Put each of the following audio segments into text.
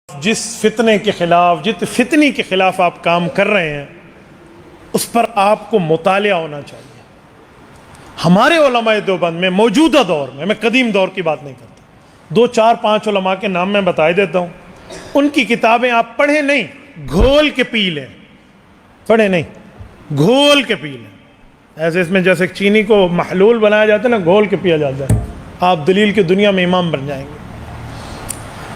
جس فتنے کے خلاف، جس فتنی کے خلاف آپ کام کر رہے ہیں اس پر آپ کو مطالعہ ہونا چاہیے۔ ہمارے علماء دیوبند میں موجودہ دور میں قدیم دور کی بات نہیں کرتا، 2 4 5 علماء کے نام میں بتا دیتا ہوں، ان کی کتابیں آپ پڑھیں نہیں، گھول کے پی لیں، پڑھیں نہیں گھول کے پی لیں۔ ایسے اس میں جیسے چینی کو محلول بنایا جاتا ہے نا، گھول کے پیا جاتا ہے، آپ دلیل کی دنیا میں امام بن جائیں گے۔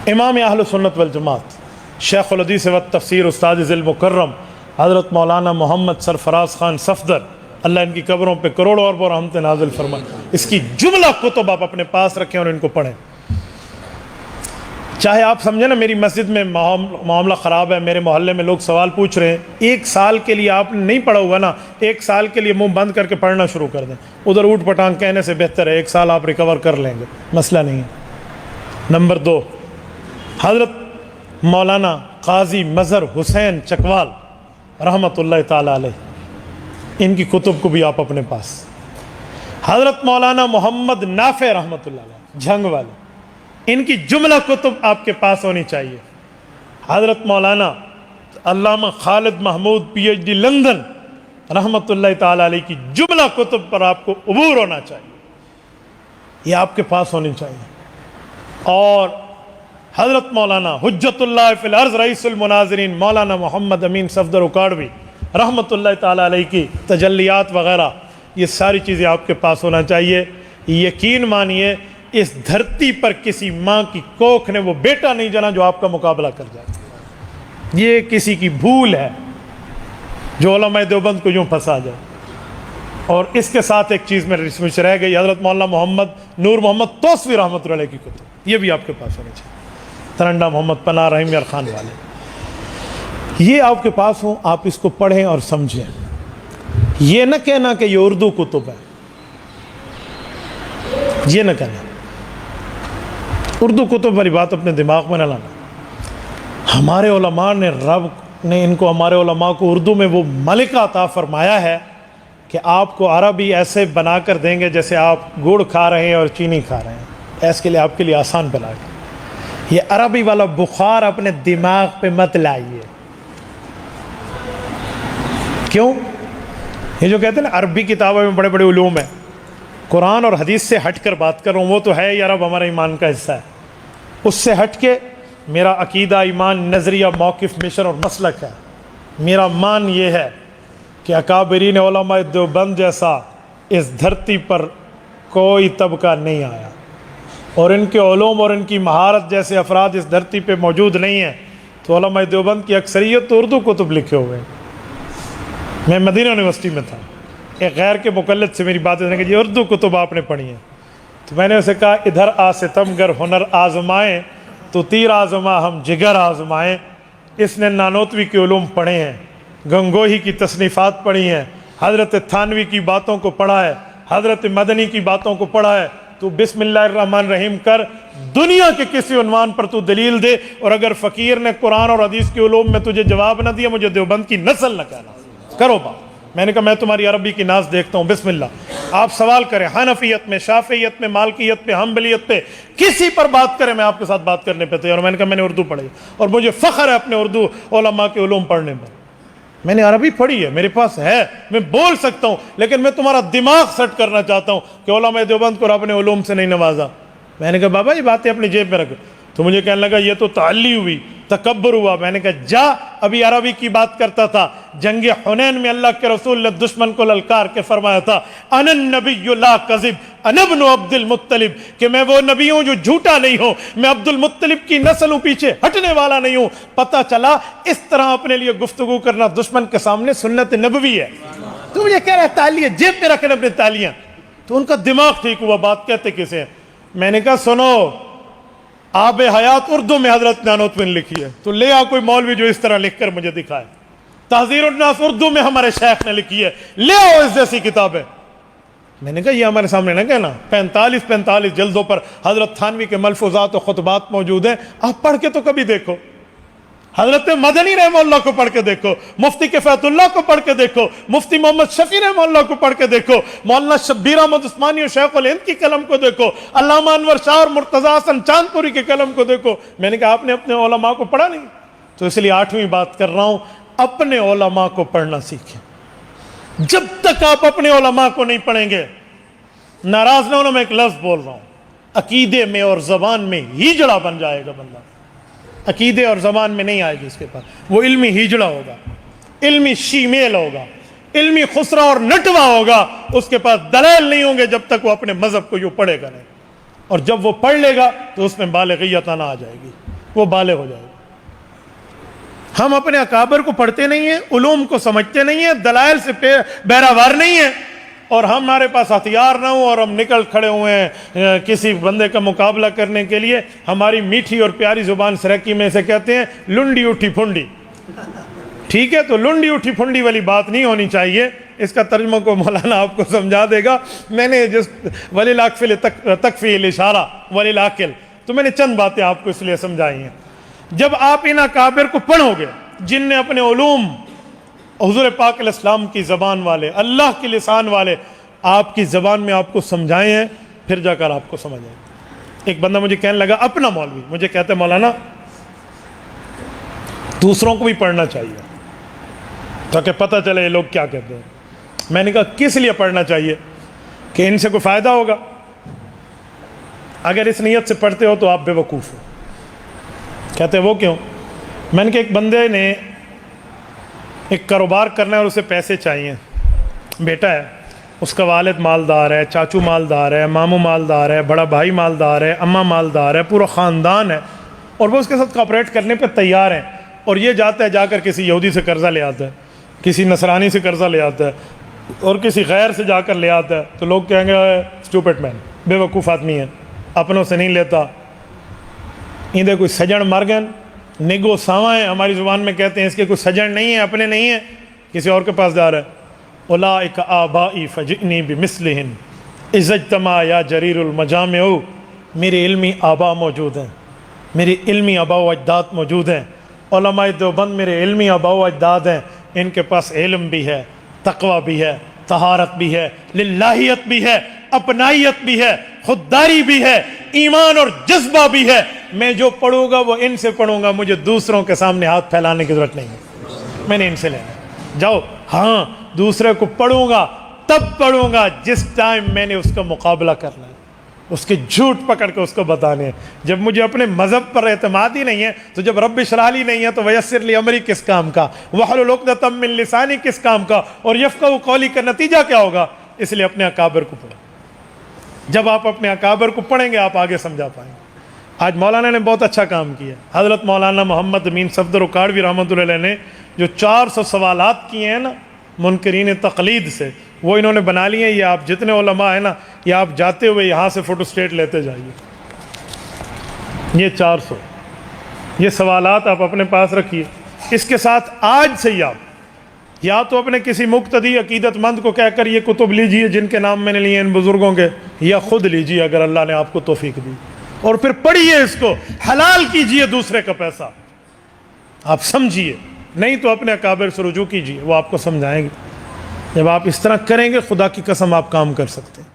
امام اہل سنت والجماعت شیخ الحدیث و تفسیر استاد ذی المکرم حضرت مولانا محمد سرفراز خان صفدر، اللہ ان کی قبروں پہ کروڑوں اربوں رحمت نازل فرمائے۔ اس کی جملہ کتب آپ اپنے پاس رکھیں اور ان کو پڑھیں۔ چاہے آپ سمجھیں نا میری مسجد میں معاملہ خراب ہے، میرے محلے میں لوگ سوال پوچھ رہے ہیں، 1 سال کے لیے آپ نے نہیں پڑھا ہوا نا، 1 سال کے لیے منہ بند کر کے پڑھنا شروع کر دیں، ادھر اوٹ پٹانگ کہنے سے بہتر ہے 1 سال آپ ریکور کر لیں گے، مسئلہ نہیں ہے۔ نمبر 2، حضرت مولانا قاضی مظہر حسین چکوال رحمۃ اللہ تعالی علیہ، ان کی کتب کو بھی آپ اپنے پاس۔ حضرت مولانا محمد نافع رحمۃ اللہ علیہ جھنگ والے، ان کی جملہ کتب آپ کے پاس ہونی چاہیے۔ حضرت مولانا علامہ خالد محمود PhD لندن رحمۃ اللہ تعالی علیہ کی جملہ کتب پر آپ کو عبور ہونا چاہیے، یہ آپ کے پاس ہونی چاہیے۔ اور حضرت مولانا حجت اللہ فی الارض رئیس المناظرین مولانا محمد امین صفدر اکاڑوی رحمۃ اللہ تعالی علیہ کی تجلیات وغیرہ، یہ ساری چیزیں آپ کے پاس ہونا چاہیے۔ یقین مانیے اس دھرتی پر کسی ماں کی کوکھ نے وہ بیٹا نہیں جنا جو آپ کا مقابلہ کر جائے، یہ کسی کی بھول ہے جو علماء دیوبند کو یوں پھنسا جائے۔ اور اس کے ساتھ ایک چیز میرے مجھ سے رہ گئی، حضرت مولانا محمد نور محمد توسوی رحمۃ اللہ علیہ کی کتب، یہ بھی آپ کے پاس ہونی چاہیے۔ ترنڈا محمد پناہ رحیم یار خان والے، یہ آپ کے پاس ہوں، آپ اس کو پڑھیں اور سمجھیں۔ یہ نہ کہنا کہ یہ اردو کتب ہے، یہ نہ کہنا اردو کتب والی بات اپنے دماغ میں نہ لانا۔ ہمارے علماء نے، رب نے ان کو، ہمارے علماء کو اردو میں وہ ملکہ عطا فرمایا ہے کہ آپ کو عربی ایسے بنا کر دیں گے جیسے آپ گڑ کھا رہے ہیں اور چینی کھا رہے ہیں، اس کے لیے آپ کے لیے آسان بنا کے۔ یہ عربی والا بخار اپنے دماغ پہ مت لائیے۔ کیوں؟ یہ جو کہتے ہیں نا عربی کتابوں میں بڑے بڑے علوم ہیں، قرآن اور حدیث سے ہٹ کر بات کر رہا ہوں، وہ تو ہے یہ عرب ہمارا ایمان کا حصہ ہے، اس سے ہٹ کے میرا عقیدہ، ایمان، نظریہ، موقف، مشن اور مسلک ہے۔ میرا مان یہ ہے کہ اکابرین علماء دیوبند جیسا اس دھرتی پر کوئی طبقہ نہیں آیا، اور ان کے علوم اور ان کی مہارت جیسے افراد اس دھرتی پہ موجود نہیں ہیں، تو علماء دیوبند کی اکثریت تو اردو کتب لکھے ہوئے ہیں۔ میں مدینہ یونیورسٹی میں تھا، ایک غیر کے مقلد سے میری بات ہے کہ یہ اردو کتب آپ نے پڑھی ہیں، تو میں نے اسے کہا ادھر آ ستم گر ہنر آزمائیں تو تیر آزما ہم جگر آزمائیں۔ اس نے نانوتوی کے علوم پڑھے ہیں، گنگوہی کی تصنیفات پڑھی ہیں، حضرت تھانوی کی باتوں کو پڑھا ہے، حضرت مدنی کی باتوں کو پڑھا ہے، تو بسم اللہ الرحمن الرحیم کر، دنیا کے کسی عنوان پر تو دلیل دے، اور اگر فقیر نے قرآن اور حدیث کے علوم میں تجھے جواب نہ دیا، مجھے دیوبند کی نسل نہ کہنا، کرو بات۔ میں نے کہا میں تمہاری عربی کی ناز دیکھتا ہوں، بسم اللہ، آپ سوال کریں، حنفیت میں، شافعیت میں، مالکیت پہ، حنبلیت پہ، کسی پر بات کریں، میں آپ کے ساتھ بات کرنے پہ تیار ہوں۔ میں نے کہا میں نے اردو پڑھی اور مجھے فخر ہے اپنے اردو علماء کے علوم پڑھنے پر، میں نے عربی پڑھی ہے، میرے پاس ہے، میں بول سکتا ہوں، لیکن میں تمہارا دماغ سیٹ کرنا چاہتا ہوں کہ علماء دیوبند کو رب نے علوم سے نہیں نوازا۔ میں نے کہا بابا یہ باتیں اپنی جیب میں رکھو، تو مجھے کہنے لگا یہ تو تعلی ہوئی، تکبر ہوا۔ میں نے کہا جا، ابھی عربی کی بات کرتا تھا، جنگ حنین میں اللہ کے رسول نے دشمن کو للکار کے فرمایا تھا، انا النبی لا کذب انا ابن عبد المطلب، کہ میں وہ نبی ہوں جو جھوٹا نہیں ہوں، میں عبد المطلب کی نسل ہوں، پیچھے ہٹنے والا نہیں ہوں۔ پتہ چلا اس طرح اپنے لیے گفتگو کرنا دشمن کے سامنے سنت نبوی ہے۔ تو مجھے کہہ رہا ہے تالیاں جیب میں رکھیں اپنی تالیاں، تو ان کا دماغ ٹھیک ہوا، بات کہتے کسے ہیں؟ میں نے کہا سنو، آب حیات اردو میں حضرت نانوتوی نے لکھی ہے، تو لے آ کوئی مولوی جو اس طرح لکھ کر مجھے دکھائے۔ تحذیر الناس اردو میں ہمارے شیخ نے لکھی ہے، لے آؤ اس جیسی کتابیں۔ میں نے کہا یہ ہمارے سامنے نہ کہنا، 45 جلدوں پر حضرت تھانوی کے ملفوظات و خطبات موجود ہیں، آپ پڑھ کے تو کبھی دیکھو۔ حضرت مدنی رحمہ اللہ کو پڑھ کے دیکھو، مفتی کفایت اللہ کو پڑھ کے دیکھو، مفتی محمد شفیع رحمہ اللہ کو پڑھ کے دیکھو، مولانا شبیر احمد عثمانی اور شیخ الہند کی قلم کو دیکھو، علامہ انور شاہ اور مرتضیٰ حسن چاندپوری کے قلم کو دیکھو۔ میں نے کہا آپ نے اپنے علماء کو پڑھا نہیں؟ تو اس لیے 8ویں بات کر رہا ہوں، اپنے علماء کو پڑھنا سیکھیں۔ جب تک آپ اپنے علماء کو نہیں پڑھیں گے، ناراض نہ ہونا میں ایک لفظ بول رہا ہوں، عقیدے میں اور زبان میں ہیجڑا بن جائے گا بندہ۔ عقیدے اور زبان میں نہیں آئے گی اس کے پاس، وہ علمی ہیجڑا ہوگا، علمی شیمیل ہوگا، علمی خسرا اور نٹوا ہوگا۔ اس کے پاس دلائل نہیں ہوں گے جب تک وہ اپنے مذہب کو یوں پڑھے گا نہیں، اور جب وہ پڑھ لے گا تو اس میں بالغیت آنا آ جائے گی، وہ بالغ ہو جائے گا۔ ہم اپنے اکابر کو پڑھتے نہیں ہیں، علوم کو سمجھتے نہیں ہیں، دلائل سے بہراور نہیں ہیں، اور ہمارے پاس ہتھیار نہ ہو اور ہم نکل کھڑے ہوئے ہیں کسی بندے کا مقابلہ کرنے کے لیے۔ ہماری میٹھی اور پیاری زبان سرکی میں سے کہتے ہیں لنڈی اٹھی پھنڈی، ٹھیک ہے؟ تو لنڈی اٹھی پھنڈی والی بات نہیں ہونی چاہیے۔ اس کا ترجمہ کو مولانا آپ کو سمجھا دے گا۔ میں نے جس ولی العقل تکفی الاشارہ ولی العقل، تو میں نے چند باتیں آپ کو اس لیے سمجھائی ہیں۔ جب آپ ان اکابر کو پڑھو گے جن نے اپنے علوم حضور پاک علیہ السلام کی زبان والے، اللہ کی لسان والے آپ کی زبان میں آپ کو سمجھائے ہیں، پھر جا کر آپ کو سمجھ آئے۔ ایک بندہ مجھے کہنے لگا، اپنا مولوی مجھے کہتے مولانا دوسروں کو بھی پڑھنا چاہیے تاکہ پتہ چلے یہ لوگ کیا کہتے ہیں۔ میں نے کہا کس لیے پڑھنا چاہیے؟ کہ ان سے کوئی فائدہ ہوگا؟ اگر اس نیت سے پڑھتے ہو تو آپ بے وقوف ہو۔ کہتے وہ کیوں؟ میں نے کہا ایک بندے نے ایک کاروبار کرنا ہے اور اسے پیسے چاہیے، بیٹا ہے، اس کا والد مالدار ہے، چاچو مالدار ہے، ماموں مالدار ہے، بڑا بھائی مالدار ہے، اماں مالدار ہے، پورا خاندان ہے، اور وہ اس کے ساتھ کوآپریٹ کرنے پہ تیار ہیں، اور یہ جاتا ہے جا کر کسی یہودی سے قرضہ لے آتا ہے، کسی نصرانی سے قرضہ لے آتا ہے، اور کسی غیر سے جا کر لے آتا ہے، تو لوگ کہیں گے اسٹوپٹ مین، بے وقوف آدمی ہے، اپنوں سے نہیں لیتا، اندھے کوئی سجن مر گئے، نگو ساواں ہے، ہماری زبان میں کہتے ہیں اس کے کوئی سجن نہیں ہے، اپنے نہیں ہیں، کسی اور کے پاس جا رہا ہے۔ اولئک آبائی فجئنی بمثلہم اذا اجتمع یا جریر المجامع۔ میرے علمی آبا موجود ہیں، میری علمی آبا و اجداد موجود ہیں، علماء دیوبند میرے علمی آبا و اجداد ہیں، ان کے پاس علم بھی ہے، تقوی بھی ہے، طہارت بھی ہے، للہیت بھی ہے، اپنائیت بھی ہے، خودداری بھی ہے، ایمان اور جذبہ بھی ہے۔ میں جو پڑھوں گا وہ ان سے پڑھوں گا، مجھے دوسروں کے سامنے ہاتھ پھیلانے کی ضرورت نہیں ہے، میں نے ان سے لینا۔ جاؤ، ہاں دوسرے کو پڑھوں گا تب پڑھوں گا جس ٹائم میں نے اس کا مقابلہ کرنا ہے، اس کے جھوٹ پکڑ کے اس کو بتانے ہیں۔ جب مجھے اپنے مذہب پر اعتماد ہی نہیں ہے، تو جب رب اشرح لی نہیں ہے تو ویسر لی امری کس کام کا، واحلل عقدۃ من لسانی کس کام کا، اور یفقہوا قولی کا نتیجہ کیا ہوگا؟ اس لیے اپنے اکابر کو پڑھیں۔ جب آپ اپنے اکابر کو پڑھیں گے آپ آگے سمجھا پائیں گے۔ آج مولانا نے بہت اچھا کام کیا، حضرت مولانا محمد امین صفدر اکاڑوی رحمۃ اللہ علیہ نے جو 400 سوالات کیے ہیں نا منکرین تقلید سے، وہ انہوں نے بنا لیے ہیں۔ یہ آپ جتنے علماء ہیں نا، یہ آپ جاتے ہوئے یہاں سے فوٹو اسٹیٹ لیتے جائیے، یہ 400 یہ سوالات آپ اپنے پاس رکھیے۔ اس کے ساتھ آج سے ہی آپ یا تو اپنے کسی مقتدی عقیدت مند کو کہہ کر یہ کتب لیجئے جن کے نام میں نے لیے ان بزرگوں کے، یا خود لیجئے اگر اللہ نے آپ کو توفیق دی، اور پھر پڑھیے اس کو، حلال کیجئے دوسرے کا پیسہ، آپ سمجھیے، نہیں تو اپنے اکابر سے رجوع کیجئے، وہ آپ کو سمجھائیں گے۔ جب آپ اس طرح کریں گے خدا کی قسم آپ کام کر سکتے ہیں۔